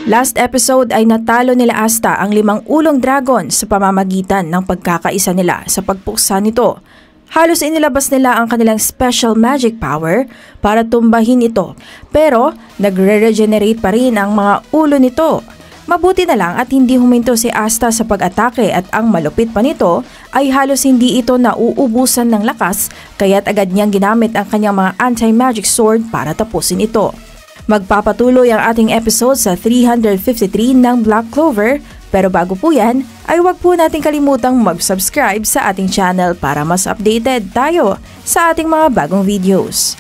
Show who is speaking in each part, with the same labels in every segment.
Speaker 1: Last episode ay natalo nila Asta ang 5 ulong dragon sa pamamagitan ng pagkakaisa nila sa pagpuksa nito. Halos inilabas nila ang kanilang special magic power para tumbahin ito, pero nagre-regenerate pa rin ang mga ulo nito. Mabuti na lang at hindi huminto si Asta sa pag-atake at ang malupit pa nito ay halos hindi ito nauubusan ng lakas kaya't agad niyang ginamit ang kanyang mga anti-magic sword para tapusin ito. Magpapatuloy ang ating episode sa 353 ng Black Clover, pero bago po yan ay huwag po natin kalimutang mag-subscribe sa ating channel para mas updated tayo sa ating mga bagong videos.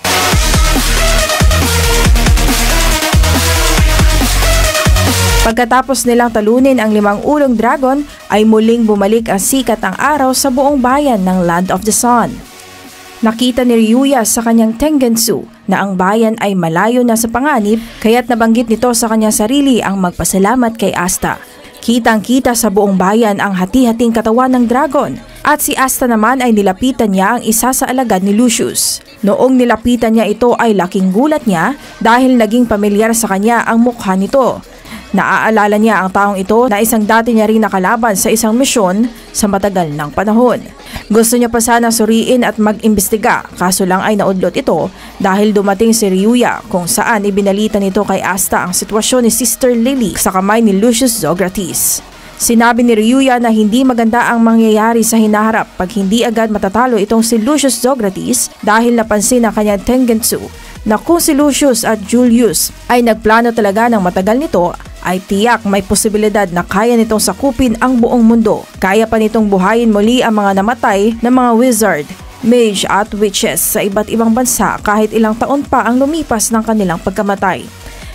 Speaker 1: Pagkatapos nilang talunin ang 5 ulong dragon ay muling bumalik ang sikat ng araw sa buong bayan ng Land of the Sun. Nakita ni Ryuya sa kanyang Tengensu na ang bayan ay malayo na sa panganib kaya't nabanggit nito sa kanyang sarili ang magpasalamat kay Asta. Kitang-kita sa buong bayan ang hati-hating katawan ng dragon at si Asta naman ay nilapitan niya ang isa sa alagad ni Lucius. Noong nilapitan niya ito ay laking gulat niya dahil naging pamilyar sa kanya ang mukha nito. Naaalala niya ang taong ito na isang dati niya rin nakalaban sa isang misyon sa matagal ng panahon. Gusto niya pa sana suriin at mag-imbestiga kaso lang ay naudlot ito dahil dumating si Ryuya kung saan ibinalita nito kay Asta ang sitwasyon ni Sister Lily sa kamay ni Lucius Zografis. Sinabi ni Ryuya na hindi maganda ang mangyayari sa hinaharap pag hindi agad matatalo itong si Lucius Zografis dahil napansin ng kanyang Tengensu na kung si Lucius at Julius ay nagplano talaga ng matagal nito ay tiyak may posibilidad na kaya nitong sakupin ang buong mundo. Kaya pa nitong buhayin muli ang mga namatay na mga wizard, mage at witches sa iba't ibang bansa kahit ilang taon pa ang lumipas ng kanilang pagkamatay.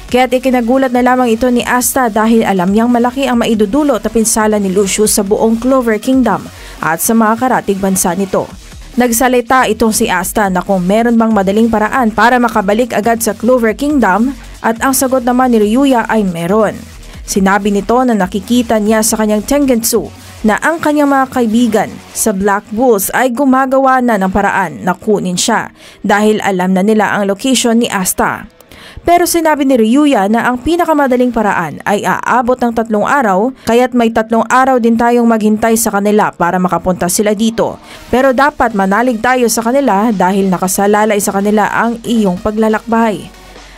Speaker 1: Kaya't ikinagulat na lamang ito ni Asta dahil alam niyang malaki ang maidudulot na pinsala ni Lucius sa buong Clover Kingdom at sa mga karatig bansa nito. Nagsalita itong si Asta na kung meron bang madaling paraan para makabalik agad sa Clover Kingdom at ang sagot naman ni Ryuya ay meron. Sinabi nito na nakikita niya sa kanyang Tengensu na ang kanyang mga kaibigan sa Black Bulls ay gumagawa na ng paraan na kunin siya dahil alam na nila ang location ni Asta. Pero sinabi ni Ryuya na ang pinakamadaling paraan ay aabot ng 3 araw kaya't may 3 araw din tayong maghintay sa kanila para makapunta sila dito. Pero dapat manalig tayo sa kanila dahil nakasalalay sa kanila ang iyong paglalakbay.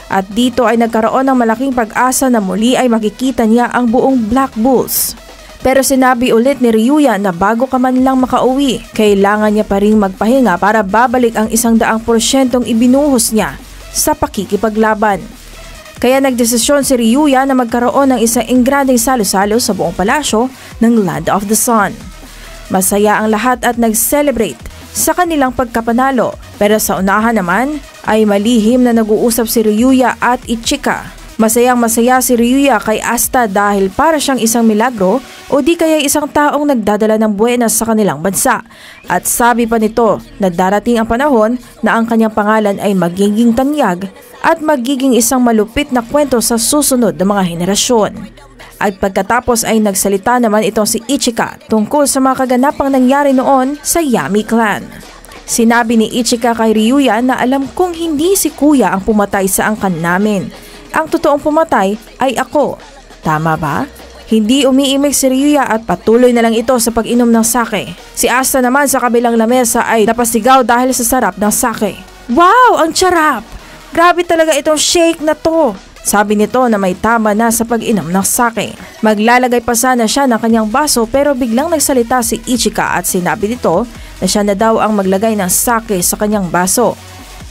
Speaker 1: At dito ay nagkaroon ng malaking pag-asa na muli ay makikita niya ang buong Black Bulls. Pero sinabi ulit ni Ryuya na bago ka man lang makauwi, kailangan niya pa ring magpahinga para babalik ang 100% ibinuhos niya sa pakikipaglaban. Kaya nagdesisyon si Ryuya na magkaroon ng isang engrandeng salo-salo sa buong palasyo ng Land of the Sun. Masaya ang lahat at nag-celebrate sa kanilang pagkapanalo, pero sa unahan naman ay malihim na nag-uusap si Ryuya at Ichika. Masayang-masaya si Ryuya kay Asta dahil para siyang isang milagro o di kaya isang taong nagdadala ng buenas sa kanilang bansa. At sabi pa nito na darating ang panahon na ang kanyang pangalan ay magiging tanyag at magiging isang malupit na kwento sa susunod na mga henerasyon. At pagkatapos ay nagsalita naman itong si Ichika tungkol sa mga kaganapang nangyari noon sa Yami Clan. Sinabi ni Ichika kay Ryuya na alam kong hindi si kuya ang pumatay sa angkan namin. Ang totoong pumatay ay ako. Tama ba? Hindi umiimik si Ryuya at patuloy na lang ito sa pag-inom ng sake. Si Asta naman sa kabilang lamesa ay napasigaw dahil sa sarap ng sake. Wow! Ang sarap! Grabe talaga itong shake na to! Sabi nito na may tama na sa pag-inom ng sake. Maglalagay pa sana siya ng kanyang baso pero biglang nagsalita si Ichika at sinabi nito na siya na daw ang maglagay ng sake sa kanyang baso.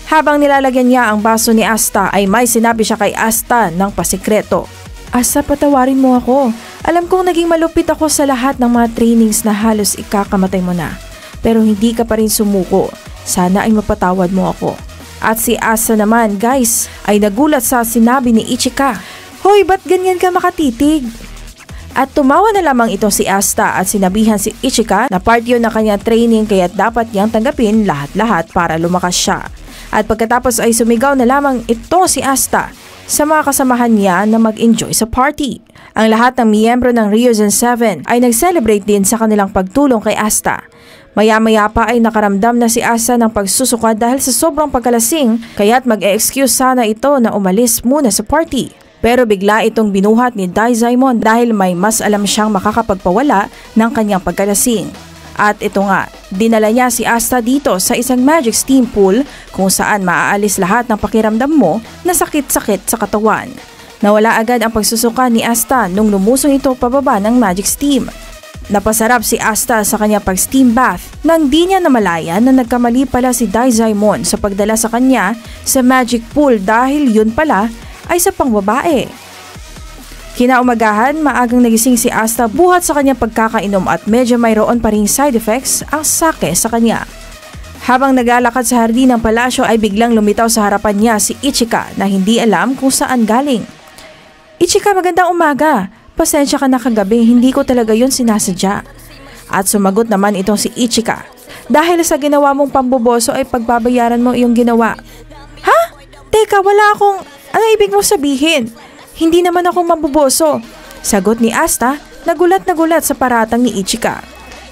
Speaker 1: Habang nilalagyan niya ang baso ni Asta ay may sinabi siya kay Asta ng pasikreto. Asta, patawarin mo ako. Alam kong naging malupit ako sa lahat ng mga trainings na halos ikakamatay mo na. Pero hindi ka pa rin sumuko. Sana ay mapatawad mo ako. At si Asta naman, guys, ay nagulat sa sinabi ni Ichika. Hoy, ba't ganyan ka makatitig? At tumawa na lamang ito si Asta at sinabihan si Ichika na part yun na kanyang training kaya dapat niyang tanggapin lahat-lahat para lumakas siya. At pagkatapos ay sumigaw na lamang ito si Asta sa mga kasamahan niya na mag-enjoy sa party. Ang lahat ng miyembro ng Ryuzen 7 ay nag-celebrate din sa kanilang pagtulong kay Asta. Maya-maya pa ay nakaramdam na si Asta ng pagsusuka dahil sa sobrang pagkalasing kaya't mag-e-excuse sana ito na umalis muna sa party. Pero bigla itong binuhat ni Daizaimon dahil may mas alam siyang makakapagpawala ng kanyang pagkalasing. At ito nga, dinala niya si Asta dito sa isang magic steam pool kung saan maaalis lahat ng pakiramdam mo na sakit-sakit sa katawan. Nawala agad ang pagsusuka ni Asta nung lumusong ito pababa ng magic steam. Napasarap si Asta sa kanya pag-steam bath nang di niya namalayan na nagkamali pala si Daizaimon sa pagdala sa kanya sa magic pool dahil yun pala ay sa pangbabae. Kinaumagahan, maagang nagising si Asta buhat sa kanyang pagkakainom at medyo mayroon pa ring side effects ang sake sa kanya. Habang naglalakad sa hardin ng palasyo ay biglang lumitaw sa harapan niya si Ichika na hindi alam kung saan galing. "Ichika, magandang umaga. Pasensya ka na kagabi, hindi ko talaga yun sinasadya." At sumagot naman itong si Ichika, "Dahil sa ginawa mong pamboboso ay pagbabayaran mo iyong ginawa." "Ha? Teka, wala akong... Ano ibig mo sabihin? Hindi naman ako mabuboso," sagot ni Asta, nagulat sa paratang ni Ichika.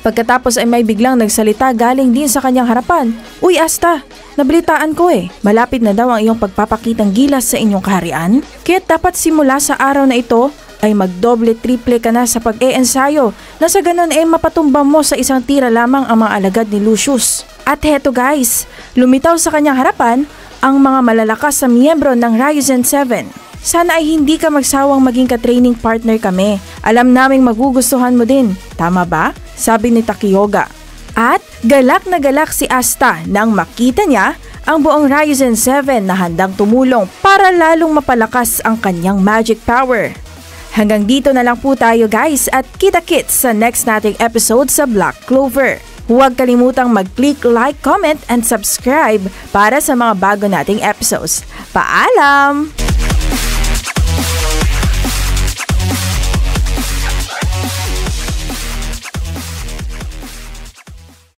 Speaker 1: Pagkatapos ay may biglang nagsalita galing din sa kanyang harapan. "Uy Asta, nabalitaan ko malapit na daw ang iyong pagpapakitang gilas sa inyong kaharian. Kaya't dapat simula sa araw na ito ay magdoble-triple ka na sa pag-e-ensayo na sa ganun mapatumba mo sa isang tira lamang ang mga alagad ni Lucius." At heto guys, lumitaw sa kanyang harapan ang mga malalakas na miyembro ng Ryuzen 7. "Sana ay hindi ka magsawang maging ka-training partner kami. Alam naming magugustuhan mo din. Tama ba?" sabi ni Takiyoga. At galak na galak si Asta nang makita niya ang buong Ryuzen 7 na handang tumulong para lalong mapalakas ang kanyang magic power. Hanggang dito na lang po tayo guys at kita-kits sa next nating episode sa Black Clover. Huwag kalimutang mag-click like, comment, and subscribe para sa mga bago nating episodes. Paalam!